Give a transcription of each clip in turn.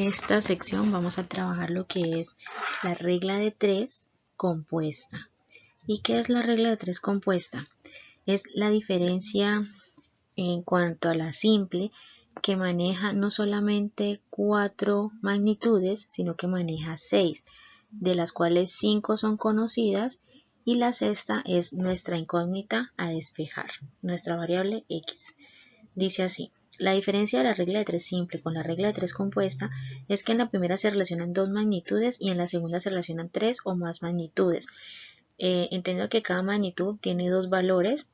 esta sección vamos a trabajar lo que es la regla de 3 compuesta. ¿Y qué es la regla de 3 compuesta? Es la diferencia en cuanto a la simple, que maneja no solamente 4 magnitudes, sino que maneja 6, de las cuales 5 son conocidas y la sexta es nuestra incógnita a despejar, nuestra variable x. Dice así: la diferencia de la regla de 3 simple con la regla de 3 compuesta es que en la primera se relacionan 2 magnitudes y en la segunda se relacionan 3 o más magnitudes. Entiendo que cada magnitud tiene 2 valores.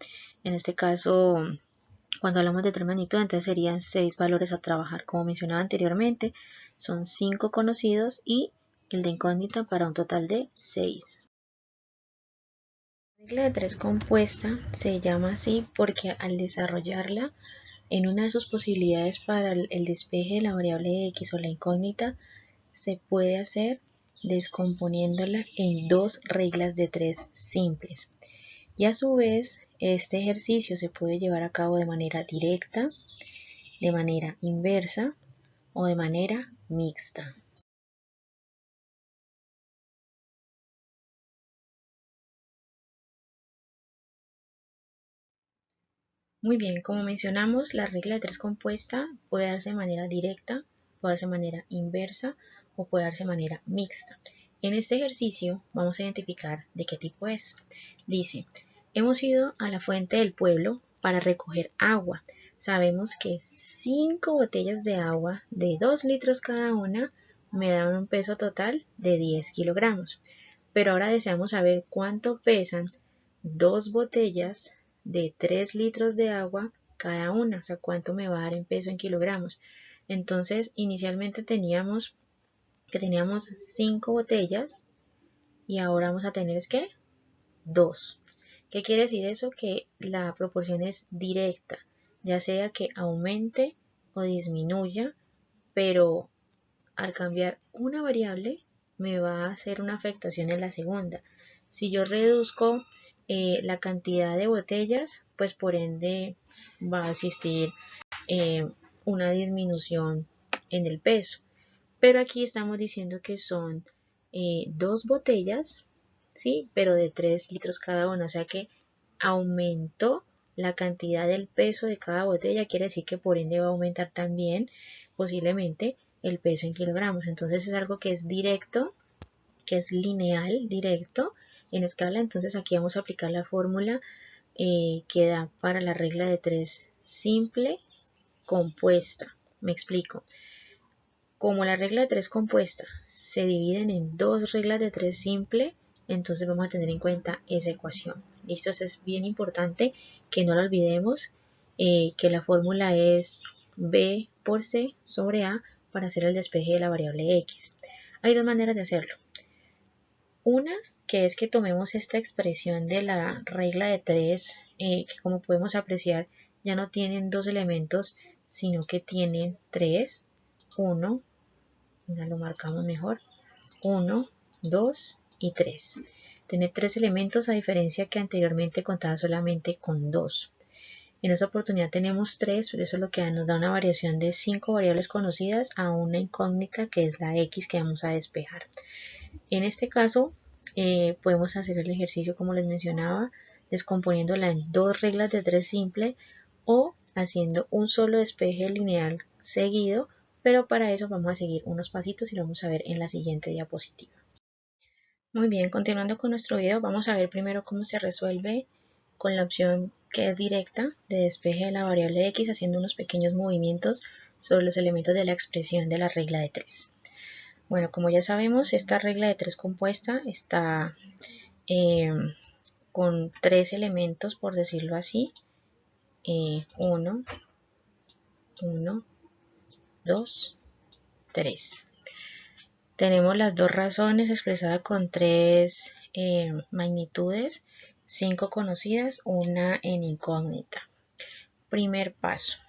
En este caso, cuando hablamos de 3 magnitudes, entonces serían 6 valores a trabajar. Como mencionaba anteriormente, son 5 conocidos y el de incógnita para un total de 6. La regla de 3 compuesta se llama así porque al desarrollarla en una de sus posibilidades para el despeje de la variable x o la incógnita, se puede hacer descomponiéndola en 2 reglas de 3 simples. Y a su vez, este ejercicio se puede llevar a cabo de manera directa, de manera inversa o de manera mixta. Muy bien, como mencionamos, la regla de 3 compuesta puede darse de manera directa, puede darse de manera inversa o puede darse de manera mixta. En este ejercicio vamos a identificar de qué tipo es. Dice: hemos ido a la fuente del pueblo para recoger agua. Sabemos que 5 botellas de agua de 2 litros cada una me dan un peso total de 10 kilogramos. Pero ahora deseamos saber cuánto pesan 2 botellas de 3 litros de agua cada una, o sea, cuánto me va a dar en peso en kilogramos. Entonces, inicialmente teníamos 5 botellas y ahora vamos a tener es que 2. ¿Qué quiere decir eso? Que la proporción es directa, ya sea que aumente o disminuya, pero al cambiar una variable me va a hacer una afectación en la segunda. Si yo reduzco la cantidad de botellas, pues por ende va a existir eh, una disminución en el peso. Pero aquí estamos diciendo que son 2 botellas, ¿sí? Pero de 3 litros cada una, o sea que aumentó la cantidad del peso de cada botella, quiere decir que por ende va a aumentar también posiblemente el peso en kilogramos. Entonces es algo que es directo, que es lineal, directo en escala. Entonces aquí vamos a aplicar la fórmula que da para la regla de 3 simple compuesta. Me explico. Como la regla de 3 compuesta se dividen en 2 reglas de 3 simple, entonces vamos a tener en cuenta esa ecuación. ¿Listo? Eso es bien importante que no la olvidemos, que la fórmula es B por C sobre A para hacer el despeje de la variable X. Hay 2 maneras de hacerlo. Una, que es que tomemos esta expresión de la regla de 3, que como podemos apreciar ya no tienen 2 elementos, sino que tienen 3, 1, ya lo marcamos mejor, 1, 2 y 3. Tiene 3 elementos a diferencia que anteriormente contaba solamente con 2. En esta oportunidad tenemos 3, pero eso es lo que nos da una variación de 5 variables conocidas a una incógnita que es la x que vamos a despejar. En este caso podemos hacer el ejercicio como les mencionaba, descomponiéndola en 2 reglas de 3 simple o haciendo un solo despeje lineal seguido, pero para eso vamos a seguir unos pasitos y lo vamos a ver en la siguiente diapositiva. Muy bien, continuando con nuestro video, vamos a ver primero cómo se resuelve con la opción que es directa de despeje de la variable x, haciendo unos pequeños movimientos sobre los elementos de la expresión de la regla de 3. Bueno, como ya sabemos, esta regla de 3 compuesta está con 3 elementos, por decirlo así. 1, 1, 2, 3. Tenemos las 2 razones expresadas con 3 magnitudes, 5 conocidas, una en incógnita. Primer paso.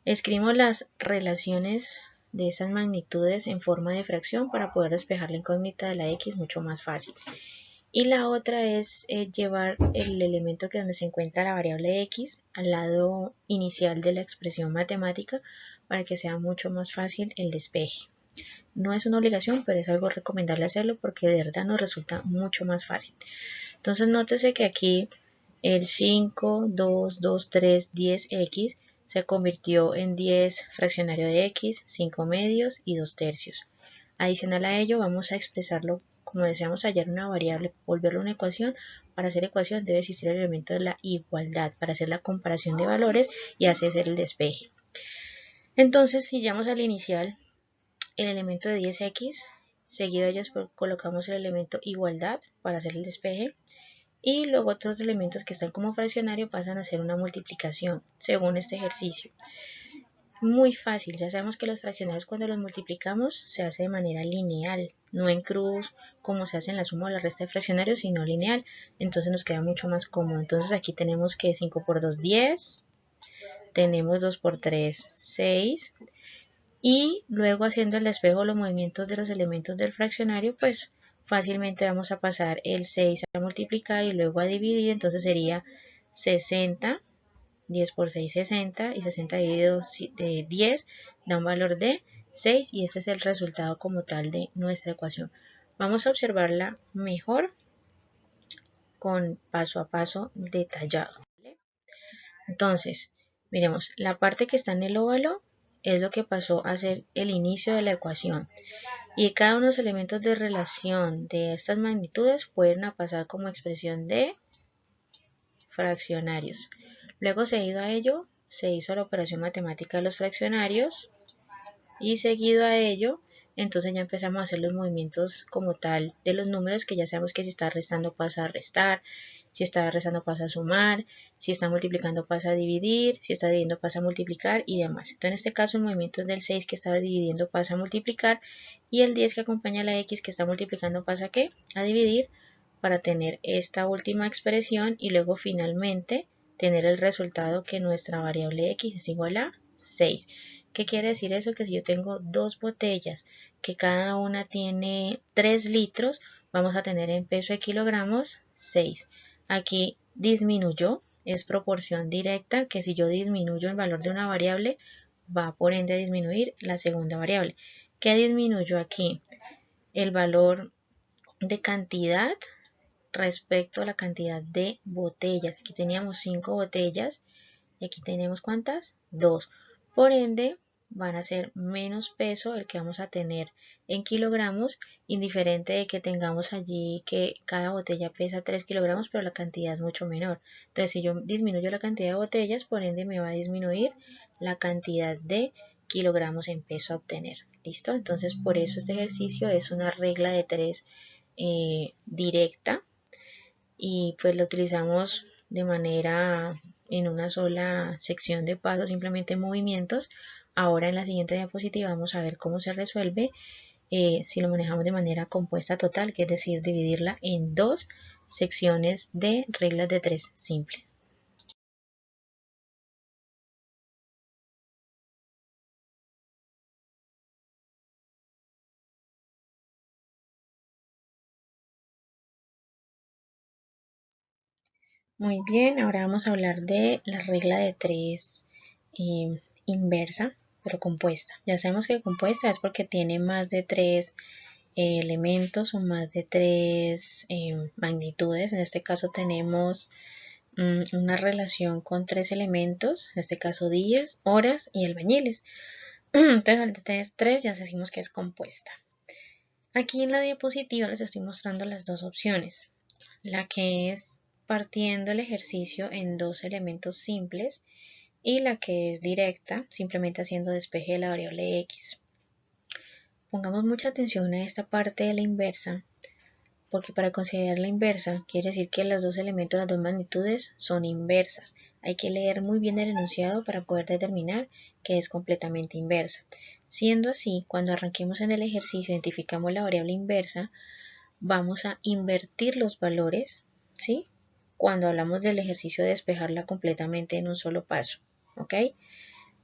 Escribimos las relaciones de esas magnitudes en forma de fracción para poder despejar la incógnita de la x mucho más fácil. Y la otra es llevar el elemento que donde se encuentra la variable x al lado inicial de la expresión matemática para que sea mucho más fácil el despeje. No es una obligación, pero es algo recomendable hacerlo porque de verdad nos resulta mucho más fácil. Entonces nótese que aquí el 5, 2, 2, 3, 10x se convirtió en 10 fraccionario de x, 5 medios y 2 tercios. Adicional a ello vamos a expresarlo como deseamos hallar una variable, volverlo una ecuación. Para hacer ecuación debe existir el elemento de la igualdad para hacer la comparación de valores y hacer el despeje. Entonces si llamamos al inicial el elemento de 10x, seguido de ellos colocamos el elemento igualdad para hacer el despeje. Y luego otros elementos que están como fraccionario pasan a ser una multiplicación según este ejercicio. Muy fácil, ya sabemos que los fraccionarios cuando los multiplicamos se hace de manera lineal, no en cruz como se hace en la suma o la resta de fraccionarios, sino lineal. Entonces nos queda mucho más cómodo. Entonces aquí tenemos que 5 por 2, 10, tenemos 2 por 3, 6. Y luego haciendo el despejo de los movimientos de los elementos del fraccionario, pues fácilmente vamos a pasar el 6 a multiplicar y luego a dividir. Entonces sería 60, 10 por 6, 60, y 60 dividido de 10 da un valor de 6 y este es el resultado como tal de nuestra ecuación. Vamos a observarla mejor con paso a paso detallado. Entonces, miremos, la parte que está en el óvalo es lo que pasó a ser el inicio de la ecuación. Y cada uno de los elementos de relación de estas magnitudes pueden pasar como expresión de fraccionarios. Luego, seguido a ello, se hizo la operación matemática de los fraccionarios. Y seguido a ello, entonces ya empezamos a hacer los movimientos como tal de los números, que ya sabemos que si está restando pasa a restar, si está restando pasa a sumar, si está multiplicando pasa a dividir, si está dividiendo pasa a multiplicar y demás. Entonces en este caso el movimiento es del 6 que está dividiendo pasa a multiplicar y el 10 que acompaña a la x que está multiplicando pasa a ¿qué? A dividir, para tener esta última expresión y luego finalmente tener el resultado que nuestra variable x es igual a 6. ¿Qué quiere decir eso? Que si yo tengo dos botellas que cada una tiene 3 litros, vamos a tener en peso de kilogramos 6. Aquí disminuyó, es proporción directa, que si yo disminuyo el valor de una variable, va por ende a disminuir la segunda variable. ¿Qué disminuyó aquí? El valor de cantidad respecto a la cantidad de botellas. Aquí teníamos 5 botellas y aquí tenemos ¿cuántas? 2. Por ende, van a ser menos peso el que vamos a tener en kilogramos, indiferente de que tengamos allí que cada botella pesa 3 kilogramos, pero la cantidad es mucho menor. Entonces, si yo disminuyo la cantidad de botellas, por ende me va a disminuir la cantidad de kilogramos en peso a obtener. ¿Listo? Entonces, por eso este ejercicio es una regla de 3 directa y pues lo utilizamos de manera en una sola sección de pasos, simplemente movimientos. Ahora en la siguiente diapositiva vamos a ver cómo se resuelve si lo manejamos de manera compuesta total, que es decir, dividirla en dos secciones de reglas de 3 simples. Muy bien, ahora vamos a hablar de la regla de 3 inversa, pero compuesta. Ya sabemos que compuesta es porque tiene más de 3 elementos o más de 3 magnitudes. En este caso tenemos una relación con 3 elementos, en este caso días, horas y albañiles. Entonces al tener 3 ya decimos que es compuesta. Aquí en la diapositiva les estoy mostrando las dos opciones. La que es partiendo el ejercicio en dos elementos simples y la que es directa, simplemente haciendo despeje de la variable x. Pongamos mucha atención a esta parte de la inversa, porque para considerar la inversa quiere decir que los dos elementos, las dos magnitudes son inversas. Hay que leer muy bien el enunciado para poder determinar que es completamente inversa. Siendo así, cuando arranquemos en el ejercicio, identificamos la variable inversa, vamos a invertir los valores, ¿sí? Cuando hablamos del ejercicio de despejarla completamente en un solo paso, ¿ok?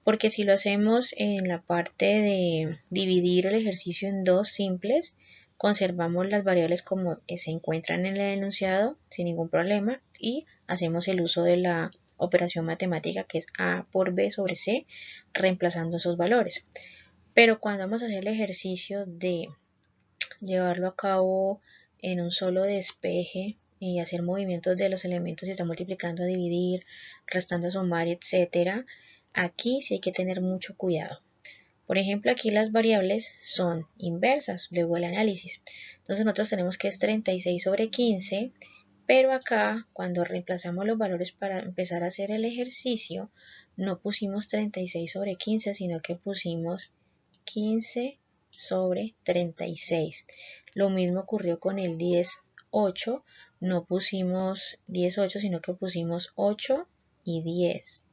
Porque si lo hacemos en la parte de dividir el ejercicio en dos simples, conservamos las variables como se encuentran en el enunciado sin ningún problema y hacemos el uso de la operación matemática que es A por B sobre C, reemplazando esos valores. Pero cuando vamos a hacer el ejercicio de llevarlo a cabo en un solo despeje y hacer movimientos de los elementos, si está multiplicando a dividir, restando a sumar, etcétera, aquí sí hay que tener mucho cuidado. Por ejemplo, aquí las variables son inversas, luego el análisis. Entonces nosotros tenemos que es 36 sobre 15, pero acá cuando reemplazamos los valores para empezar a hacer el ejercicio, no pusimos 36 sobre 15, sino que pusimos 15 sobre 36. Lo mismo ocurrió con el 10,8, no pusimos 10,8, sino que pusimos 8 y 10.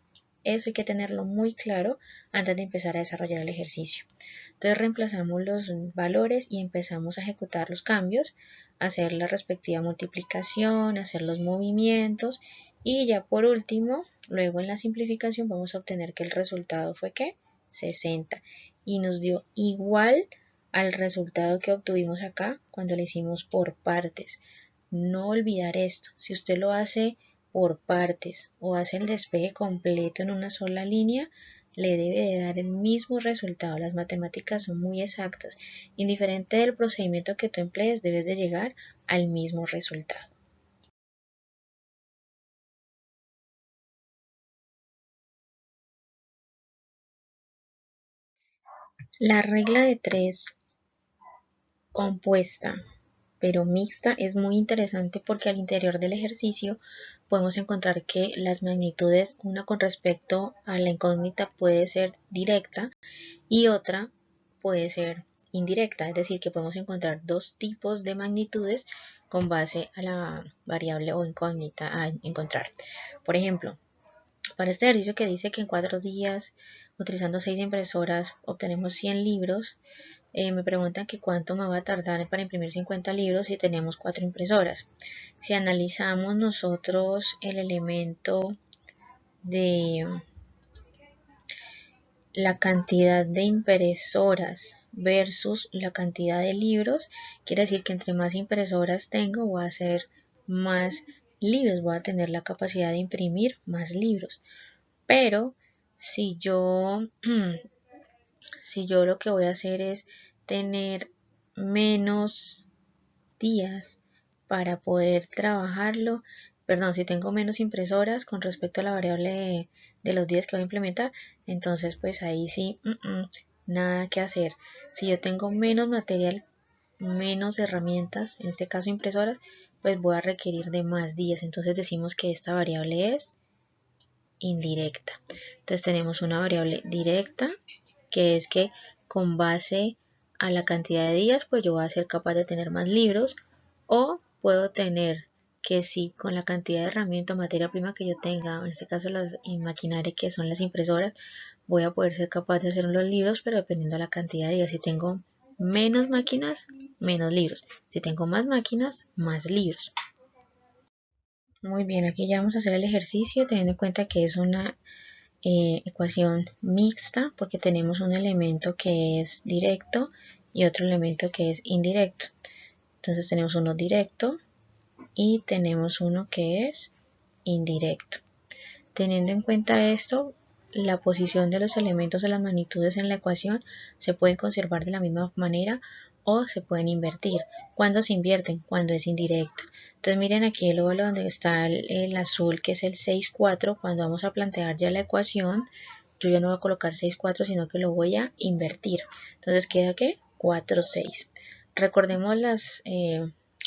Eso hay que tenerlo muy claro antes de empezar a desarrollar el ejercicio. Entonces reemplazamos los valores y empezamos a ejecutar los cambios, hacer la respectiva multiplicación, hacer los movimientos y ya por último, luego en la simplificación vamos a obtener que el resultado fue ¿qué? 60 y nos dio igual al resultado que obtuvimos acá cuando lo hicimos por partes. No olvidar esto, si usted lo hace por partes o hace el despeje completo en una sola línea, le debe de dar el mismo resultado. Las matemáticas son muy exactas. Indiferente del procedimiento que tú emplees, debes de llegar al mismo resultado. La regla de 3 compuesta pero mixta es muy interesante porque al interior del ejercicio podemos encontrar que las magnitudes, una con respecto a la incógnita puede ser directa y otra puede ser indirecta, es decir, que podemos encontrar dos tipos de magnitudes con base a la variable o incógnita a encontrar. Por ejemplo, para este ejercicio que dice que en 4 días, utilizando 6 impresoras, obtenemos 100 libros, me preguntan que cuánto me va a tardar para imprimir 50 libros si tenemos 4 impresoras. Si analizamos nosotros el elemento de la cantidad de impresoras versus la cantidad de libros, quiere decir que entre más impresoras tengo voy a hacer más libros, voy a tener la capacidad de imprimir más libros. Pero si yo si yo lo que voy a hacer es tener menos días para poder trabajarlo, perdón, si tengo menos impresoras con respecto a la variable de los días que voy a implementar, entonces pues ahí sí, nada que hacer. Si yo tengo menos material, menos herramientas, en este caso impresoras, pues voy a requerir de más días. Entonces decimos que esta variable es indirecta. Entonces tenemos una variable directa, que es que con base a la cantidad de días, pues yo voy a ser capaz de tener más libros, o puedo tener que si con la cantidad de herramienta o materia prima que yo tenga, en este caso las maquinaria que son las impresoras, voy a poder ser capaz de hacer los libros, pero dependiendo de la cantidad de días. Si tengo menos máquinas, menos libros. Si tengo más máquinas, más libros. Muy bien, aquí ya vamos a hacer el ejercicio teniendo en cuenta que es una ecuación mixta porque tenemos un elemento que es directo y otro elemento que es indirecto. Entonces tenemos uno directo y tenemos uno que es indirecto. Teniendo en cuenta esto, la posición de los elementos de las magnitudes en la ecuación se pueden conservar de la misma manera o se pueden invertir. ¿Cuándo se invierten? Cuando es indirecta. Entonces miren aquí el óvalo donde está el azul, que es el 6,4. Cuando vamos a plantear ya la ecuación, yo ya no voy a colocar 6,4, sino que lo voy a invertir. Entonces queda que 4,6. Recordemos las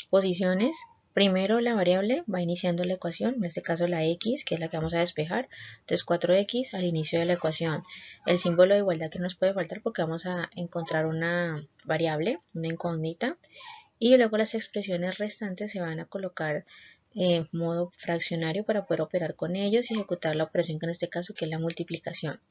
posiciones. Primero la variable va iniciando la ecuación, en este caso la x, que es la que vamos a despejar. Entonces 4x al inicio de la ecuación. El símbolo de igualdad que nos puede faltar porque vamos a encontrar una variable, una incógnita. Y luego las expresiones restantes se van a colocar en modo fraccionario para poder operar con ellos y ejecutar la operación que en este caso que es la multiplicación.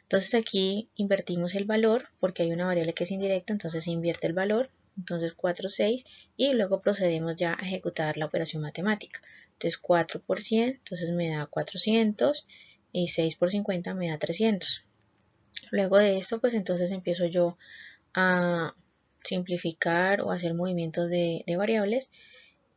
Entonces aquí invertimos el valor porque hay una variable que es indirecta, entonces se invierte el valor. Entonces 4, 6 y luego procedemos ya a ejecutar la operación matemática. Entonces 4 por 100, entonces me da 400 y 6 por 50 me da 300. Luego de esto pues entonces empiezo yo a simplificar o hacer movimientos de variables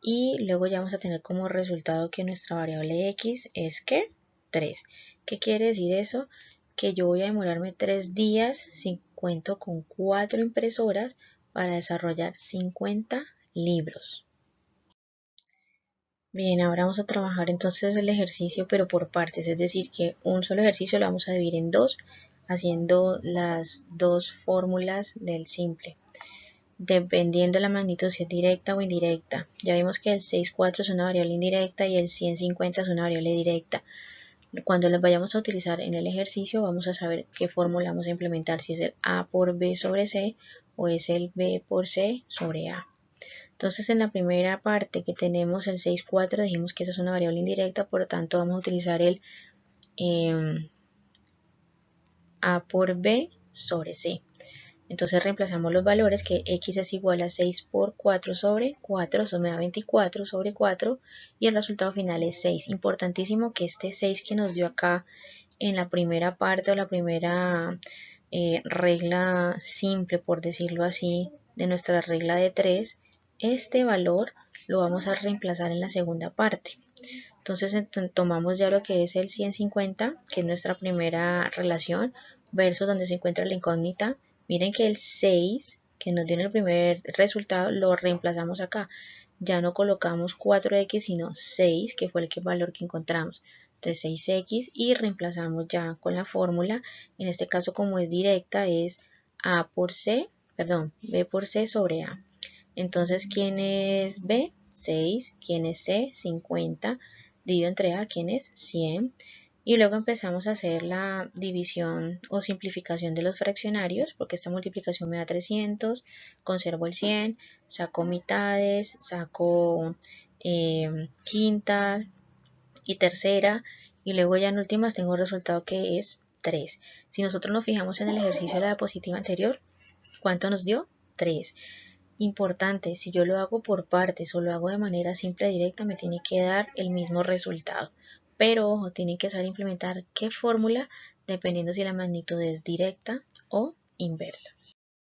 y luego ya vamos a tener como resultado que nuestra variable x es ¿qué? 3. ¿Qué quiere decir eso? que yo voy a demorarme 3 días si cuento con 4 impresoras para desarrollar 50 libros. Bien, ahora vamos a trabajar entonces el ejercicio pero por partes, es decir que un solo ejercicio lo vamos a dividir en dos, haciendo las dos fórmulas del simple, dependiendo la magnitud si es directa o indirecta. Ya vimos que el 6,4 es una variable indirecta y el 150 es una variable directa. Cuando las vayamos a utilizar en el ejercicio vamos a saber qué fórmula vamos a implementar, si es el A por B sobre C o es el B por C sobre A. Entonces en la primera parte que tenemos el 6,4 dijimos que esa es una variable indirecta, por lo tanto vamos a utilizar el A por B sobre C. Entonces reemplazamos los valores, que x es igual a 6 por 4 sobre 4, eso me da 24 sobre 4 y el resultado final es 6. Importantísimo que este 6 que nos dio acá en la primera parte o la primera regla simple, por decirlo así, de nuestra regla de 3, este valor lo vamos a reemplazar en la segunda parte. Entonces tomamos ya lo que es el 150, que es nuestra primera relación, versus donde se encuentra la incógnita. Miren que el 6, que nos dio en el primer resultado, lo reemplazamos acá. Ya no colocamos 4x, sino 6, que fue el valor que encontramos. Entonces 6x y reemplazamos ya con la fórmula. En este caso, como es directa, es A por C, perdón, B por C sobre A. Entonces, ¿quién es B? 6. ¿Quién es C? 50. Dividido entre A, ¿quién es? 100. Y luego empezamos a hacer la división o simplificación de los fraccionarios, porque esta multiplicación me da 300, conservo el 100, saco mitades, saco quinta y tercera, y luego ya en últimas tengo el resultado que es 3. Si nosotros nos fijamos en el ejercicio de la diapositiva anterior, ¿cuánto nos dio? 3. Importante, si yo lo hago por partes o lo hago de manera simple directa, me tiene que dar el mismo resultado. Pero ojo, tienen que saber implementar qué fórmula dependiendo si la magnitud es directa o inversa.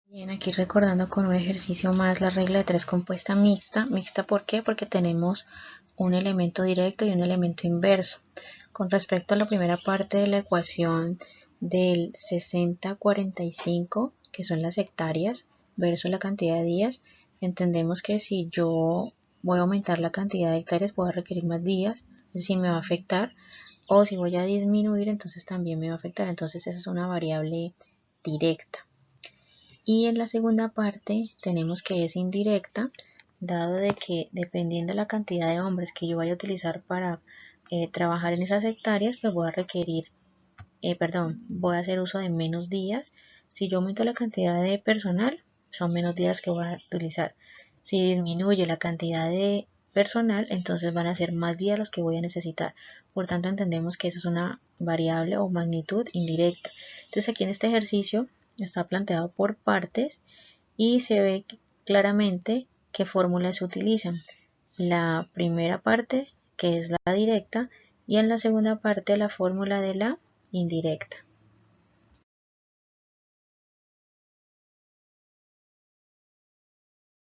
Bien, aquí recordando con un ejercicio más la regla de 3 compuesta mixta. ¿Mixta por qué? Porque tenemos un elemento directo y un elemento inverso. Con respecto a la primera parte de la ecuación del 60-45, que son las hectáreas, versus la cantidad de días, entendemos que si yo voy a aumentar la cantidad de hectáreas, voy a requerir más días, es decir, me va a afectar, o si voy a disminuir, entonces también me va a afectar, entonces esa es una variable directa. Y en la segunda parte tenemos que es indirecta, dado de que dependiendo de la cantidad de hombres que yo vaya a utilizar para trabajar en esas hectáreas, pues voy a requerir, voy a hacer uso de menos días. Si yo aumento la cantidad de personal, son menos días que voy a utilizar. Si disminuye la cantidad de personal, entonces van a ser más días los que voy a necesitar. Por tanto, entendemos que esa es una variable o magnitud indirecta. Entonces, aquí en este ejercicio está planteado por partes y se ve claramente qué fórmulas se utilizan. La primera parte, que es la directa, y en la segunda parte la fórmula de la indirecta.